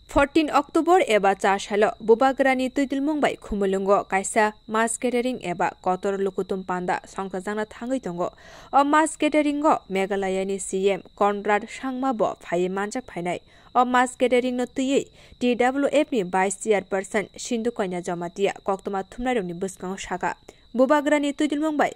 14 October eba chashalo bubagrani tuidilmungbai khumulungo kaisa mass gathering eba kotor lukutum panda songkajana thangai tongo o mass gathering go Meghalayani CM Conrad Sangmabo phai manjak phainai o mass gathering no tuyi TWF ni vice chairperson Sindhu Kanya Jamatia koktoma thumnaironi buskang saka bubagrani tuidilmungbai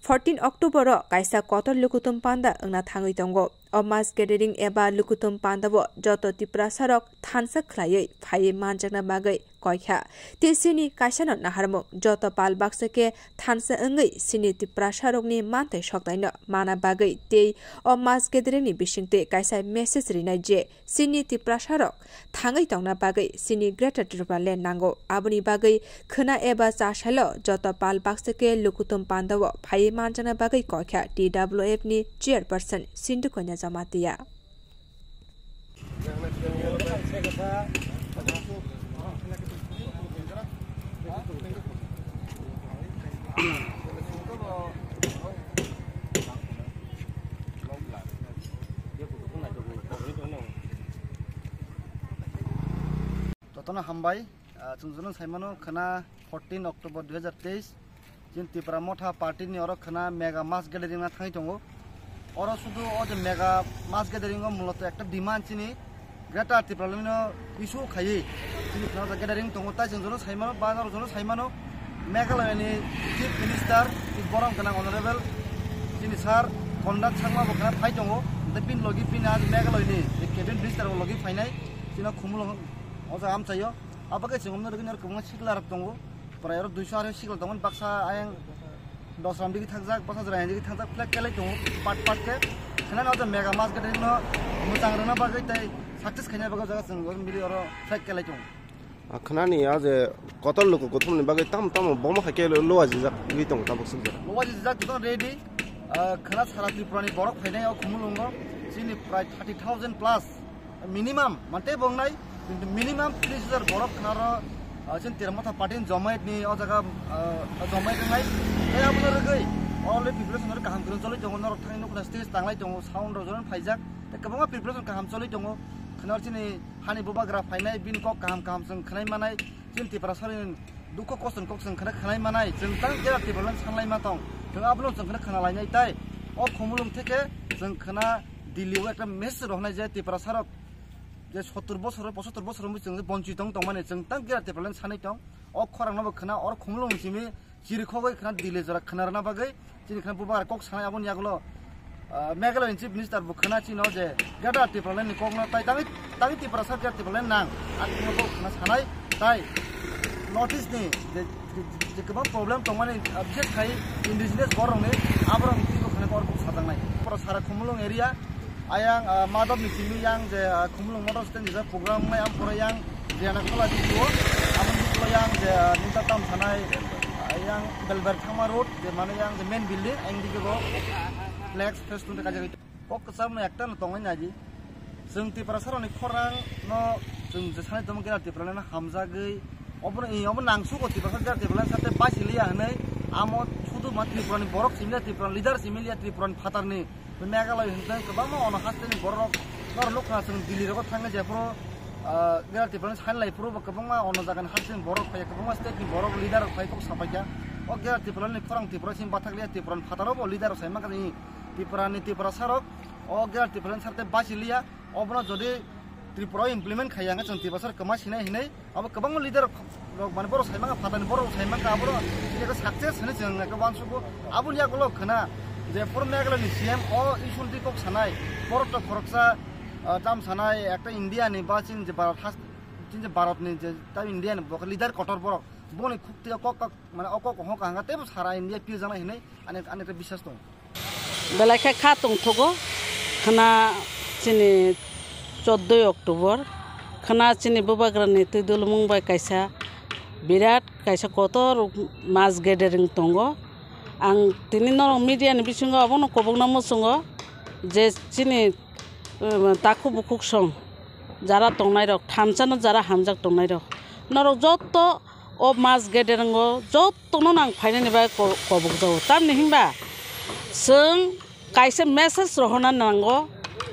14 October kaisa kotor lukutum panda angna thangai tongo o mass gathering eba lukutum panda bo joto tiprasarok thansa khlai phai manjakna bagai koikha tesini kaisano naharmo joto pal baksake thansa angai sini tiprasarok ni mantai soktaina mana bagai tei o mass gathering ni bisingte kaisa message rinai je sini tiprasarok thangai tongna bagai sini greater tripale nango abuni bagai khna eba chashalo joto pal baksake lukutum panda bo phai manjakna bagai koikha TWF ni chairperson Sindhu Kanya Jamatia Totona hambai chungjuno saimano khana 14 October 2023 jin Tripura Motha party ni oro khana mega mass gathering na thangai tongo oro sudu o je mega mass gathering o muloto ekta demand chini greater Tripura no issue khai chini khana gathering tongo ta chungjuno saimano bazar jono saimano Meghalayani chief minister borong kana honorable chini sir Conrad Sangmabo khana phai tongo the pin logi pin आज Meghalayani cabinet minister logi phainai china khumulo oja am chayo abaga chungomna rogin kubunga sikla rak tongo प्राय 200 आरो सिगल दंमोन बाक्सा आयं 10 राम दिगि थांजाक बाक्सा जराय दिगि थांजाक flake केलाय दङ पाट के खना न मेगा मास गेटरिं न मोजां रना बागै तै सक्सेस खैना बागै जागा जों मिलि अरो फ्लेक केलाय दङ खनानि आज कतल लोक गथुमनि बागै ताम बम खाके लोवाजि जाक गि दङ ता बक्सुं लोवाजि जाक दङ रेडी खना सारा त्रिपुरानि बरक फैनायाव खुमुलुंगो सिनि प्राय 30000 प्लस मिनिमाम माते बंनाय किन्तु मिनिमाम 30000 बरक खनारो Chen Tiramotha party Jomait ni o jaga Jomait ngai e abuna regai already preparation ro kaham choli jongo nor thangno kuna stage tanglai jongo sound ro joran phaijak te kabanga preparation kaham choli jongo khnar chini hani bubagra phainai bin ko kaham sing khnai manai chin Tripura sarin duko kosten kok sing khnai manai jeng tang jera Tripura sanglai ma tong jeng ablo jeng khna lainai tai o khumulum theke jeng khna Delhi ekta message rohnai je Tripura sarok যে 70 বছর 75 বছর जों बन्चित दं माने जों तां गेराते problem सानै दं अ खरांनाबो खना अर खुमलुं सिमि जिरखोबै खना दिले जरा खनारना बागै जिनि खना बुबार कक सानै आबन यागलो मेघालय चिफ मिनिस्टर बु खना चिनो जे गेराते प्रब्लेम नि ककना ताइ ताइ Tripura सा गेराते प्रब्लेम नां आखिनो को खना सानै ताइ नोटिस नि जे गोबां प्रब्लेम दं माने बिसे थाइ इन्डिजिनियास बरंनि आबरं तिखो खना अर को सादांनाय पर सारा खुमलुं area ayang madam misimi yang je khumlung motor stand je program mai am pura yang je anak khola dijo amon dijo yang je ninta tam thanai yang belber thama road je mane yang je main building ang dige go flex first tunde kaje ok sam na ekta na tongai naji जों Tripura saroni khorang no जों je sanai tom gera Tripura na hamza gei obro obro nangsu ko Tripura gera Tripura sate basiliya hanai amo শুধু মাত্র Tripura ni borok simila Tripura leader simila Tripura ni phatar ni Meghalaya hinten kebama ono hasteni borok nor lokna sing Delhi ro thanga je pro gera Tripura sanlai pro kebama ono jagan hasteni borok phai kebama state ni borok leader phai ko sapaiya o gera Tripura ni khorang Tripura sim bathaklia Tripura phataro bo leader saima kani Tripura sarok o gera Tripura sarte basiliya obno jodi Tripura implement khayanga जों Tripura sar kama sinai hinai abo kebama leader rok mane borok saima phatani borok saima ka abro eko success hene जों ka bansugo abul yagulo khana যে পুরো মেঘালয়নি CM ও ইস্যুটি cock সানাই পরটা ফরকসা দাম সানাই একটা ইন্ডিয়ানি বা চিন যে ভারতনি যে তা ইন্ডিয়ানি বক লিডার কটর বরক বনি খুবতে কক মানে অকক হক হাঙ্গাতে সারা ইন্ডিয়া পিল জানা হিनै আনেকটা বিশ্বাস দं বেলাকে খাতং থগো খানা চিনি 14 অক্টোবর খানা চিনি বুবাগ্রানি তুইদুল মুংবাই কাইসা বিরাট কাইসা কতর মাস গেদারিং তঙ্গ आं दिनै नर मिडिया नि बिसिङाव आबनो कबंना मसङो जे चिनि ताखु बुकुक सं जारा तंनाय रक थामसानो जारा हामजाक तंनाय रक नरक जत्त अ मास गेदेरंगो जत्तनो नां फाइनानि बा कबक जाव तामनि हिंबा जों काइसे मेसेज रहना नांगो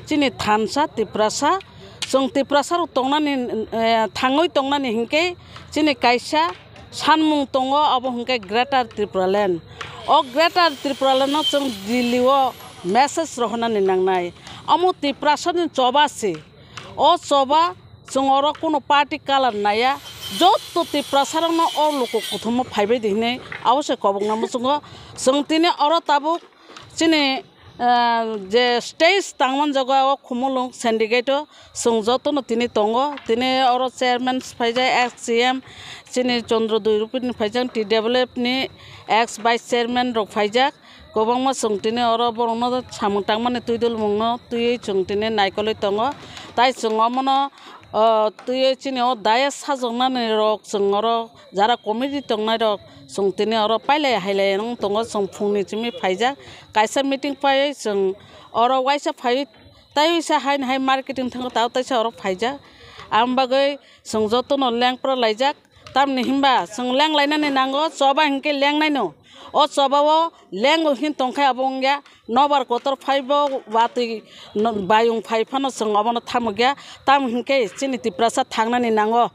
चिनि थामसा Tripura जों तिप्रासार तंनानि थाङै तंनानि हिंके चिनि कायसा सानमुं दङ अब हिंके ग्रेटार त्रिपुरालेण्ड अ ग्रेटार त्रिपुरालेण्डआव जों दिल्लीआव मेसेज रहनानै नांनाय अमु तिप्रासारनि चबासि अ चबा जों अर कोनो पार्टी कालार नाया जत तिप्रासारावनो अ लोक कुथुम फाइबाय दिनै आवश्य कबंनामो जों तिनि अर ताबुक चिनि जे स्टेज तांमान जगह खुमुलुं सिंडिकेट जों जतनो तिनि दङ तिनि अर चेयरमैन फाइजाय एक्स सीएम चिनि चंद्र दैरुपिनि फाइजां TWF नि एक्स वाइस चेयरमैन रक फाइजाक गोबांमा जों तिनि अर बरनो सामु तांमाने तुइदुल मुंनो तुइ जों तिनि नायकलै दङ ताइ जों अमनो तुइ चिनि अ दाय साजंनानै रक जों अर जारा कमिटि दंनाय रक जों तिनि अर पाइलाय हाइलाय नों दङ जों फुंनि चिमि फाइजाक कायसा मीटिंग पाइ जों अर वाइसा फाइ ताइसा हाइन हाइ मार्केटिंग थांग ताव ताइसा अर फाइजाक आमबागै जों जतनो लेंप्र लाइजाक तामनि हिमबा जों लें लायनानै नांगो चबा हिंके लें नायनो अ चबाव लें हिन तंखाय अबंग्या नबार कतर फाइबो वाति बायुं फाइफानो जों अबनो थामग्या ताम हिंके चिनि तिप्रासा थांनानै नांगो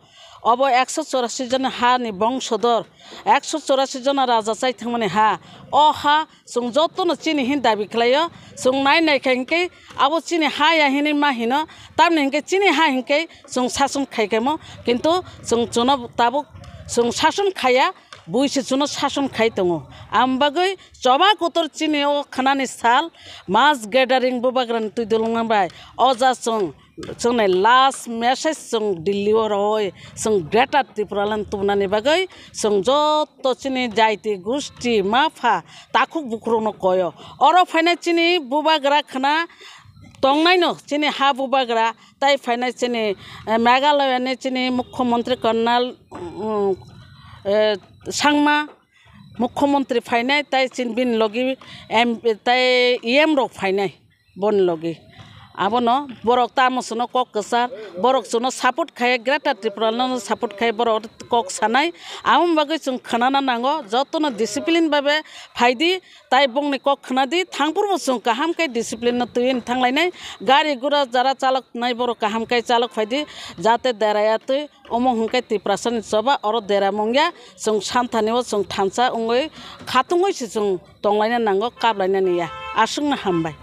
अब 184 जन हानि बंशधर 184 जन राजा चाइ थांमाने हा अ हा जों जतनो चिनि हिन दाबि खालायो जों नाय हिंके अब चिनि हा या हिनि मा हिनो ताम हिंके चिनि हा हिंके जों शासन खाइकेमो किन्तु जों जुनो ताबुक जों शासन खाया बुइसे जुनो शासन खाइ दङ आमबागै चबा कतर चिनि अ खानानि साल मास गेदारिं बुबाग्रानि तुइदुलंबाय अजा जोंनि लास्ट मेसेज जों दिल्लीआव रय जों ग्रेटार त्रिपुरालेण्ड तुमनानि बागै जों जत चिनि जायति गुस्टि माफा ताखुक बुख्रुनो कयो अर फाइनाय चिनि बुबाग्रा खाना तंनायनो चिनि हा बुबाग्रा ताइ फाइनाय चिनि मेघालयनि चिनि मुख्यमंत्री कर्नाल सांमा मुख्यमंत्री फाइनाय ताइ चिन बिन लगी ताइ EM रक फाइनाय बन लगी आबनो बरक तामसनो कक कसार बरक सुनो सपोर्ट खाय ग्रेटार त्रिपुरालेण्ड सपोर्ट खाय बरक कक सानाय आम बागै जों खोनाना नांगो जतनो डिसिप्लिन बाबे फाइदि ताइ बंनि कक खोनादि थांपुरबो जों काहामकै डिसिप्लिन तुइन थांलायनाय गारि गुरा जारा चालक नाय बरक काहामकै चालक फाइदि जाते देराया तुइ अमो हुंकै तिप्रासानि चबा अर देरा मंग्या जों सानथानिव जों थांसा उंगै खातुङै जों तंलायना नांगो काबलायना निया आसुंना हामबाय।